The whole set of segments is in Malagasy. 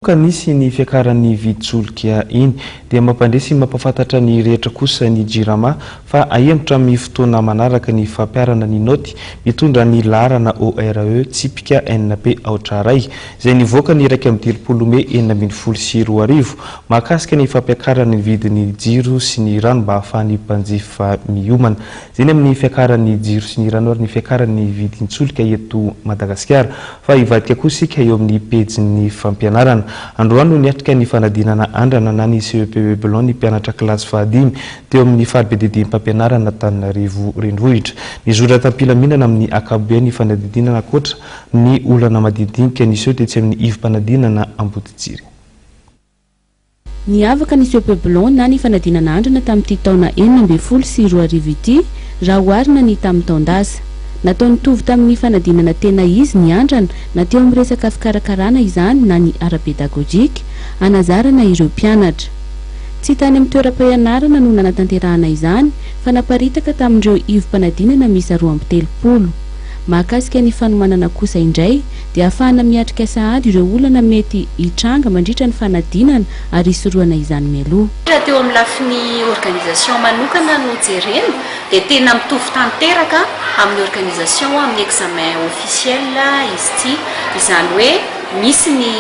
Kanisy ny fiakaran'ny viditsolika iny dia mampandresy mampafantatra ny rehetra kosa ny jirama fa ahemtra amin'ny fotoana manaraka ny fampiarana ny noty mitondra ny laharana ORE tsipika NP aotraray izay nivoaka ny 1 Mey 2024 mahakasika ny fampiakarana ny vidin'ny jiro sy ny rano mba ahafahan'ny mpanjifa miomana izay amin'ny fiakaran'ny jiro sy ny rano ary ny fiakaran'ny vidinsolika eto Madagasikara fa ivadika kosa isika eo amin'ny pejin'ny fampianarana. Androany no niatrika ny fanadinana andrana na ny CEP Belon ny mpianatra kilasy fahadimy teo amin'ny fahabededin'ny mpampianarana Antananarivo renivohitra. Nizora tampilaminana amin'ny akabe ny fanadinana akoatra ny olana madidinika niseho tetsy amin'ny ivim-panadinana Amboditsiry. Niavaka ny CEP Belon na ny fanadinana andrana tamin'ity taona 2024 ity raha oharina ny tamin'ny taondasa. Nataony tovy tamin'ny fanadinana tena izy ny andrana na teo amin'ny resaka fikarakarana izany na ny ara-pedagojika anazarana ireo mpianatra. Tsy tany amin'ny toeram-pianarana no nanatanterahana izany fa naparitaka tamin'ireo ivim-panadinana miisa 230. Mahakasika ny fanomanana kosa indray dia ahafahana miatrika sahady ireo olana mety hitranga mandritra ny fanadinana ary isoroana izany mialoha. Teo amin'ny lafiny organisation manokana no jerena dia tena mitovy tanteraka amin'ny organisation amin'ny examen officiel izy ity izany hoe misy ny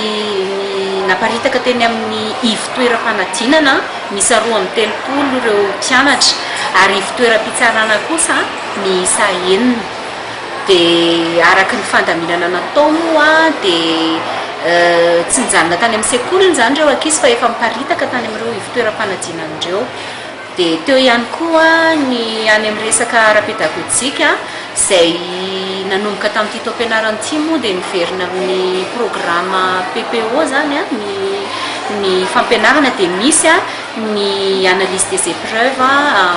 naparitaka teny amin'ny ivitoeram-panadinana miisa 230 ireo mpianatra ary ivitoeram-pitsarana kosa miisa 9 dia araka ny fandaminana natao moa dia tsy nijanona tany amin'ny sekoliny izany ireo ankizy fa efa miparitaka tany amin'ireo ivitoeram-panadinana ireo. Dia teo ihany koa ny any amin'ny resaka ara-pedagojika izay nanomboka tamin'ity taom-pianarana ity moa dia niverina amin'ny programa PPO zany ny fampianarana dia misy ny analyse des épreuves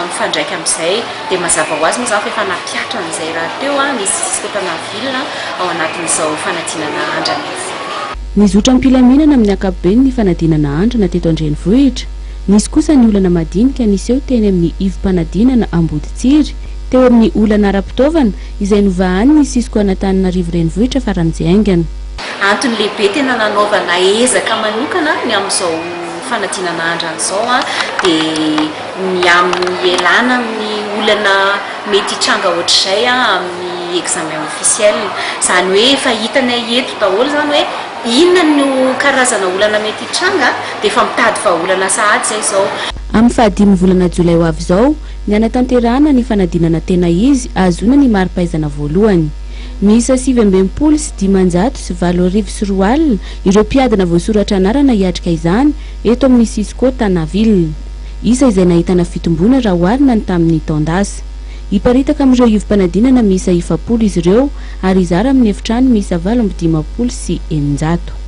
mifandraika amin'izay dia mazava ho azy moa zany fa efa napiatra an'izay raha teo ny Cisco Tanaville ao anatin'izao fanadinana andrana izy. Nizotra mpilaminana amin'ny ankapobeny ny fanadinana andrana teto an-drenivohitra. Nisy kosa ny olana madinika niseho teny amin'ny ivim-panadinana Amboditsiry teo amin'ny olana ara-pitaovana izay novahany ny Cisco Antananarivo renivohitra faran'izay aingana. Antony lehibe tena nanaovana ezaka manokana ny amin'izao fanadinana andrana izao dia ny amin'ny elana amin'ny olana mety hitranga ohatr'izay amin'ny examen officiel izany hoe efa hitanay eto daholo izany hoe inona no karazana olana mety hitranga dia efa mitady vahaolana sahady izay izao. Amin'ny fahadimy volana Jolay ho avy izao ny anatanterahana ny fanadinana tena izy ahazoana ny mari-pahaizana voalohany. Miisa 720 sy 524 ireo mpiadana voasoratra anarana hiatrika izany eto amin'ny Cisco Tanaville. Isa izay nahitana fitombona raha oharina ny tamin'ny taondasa. Iparitaka amin'ireo ivim-panadinana miisa 20 izy ireo ary izara amin'ny efitrano miisa 850 sy 900.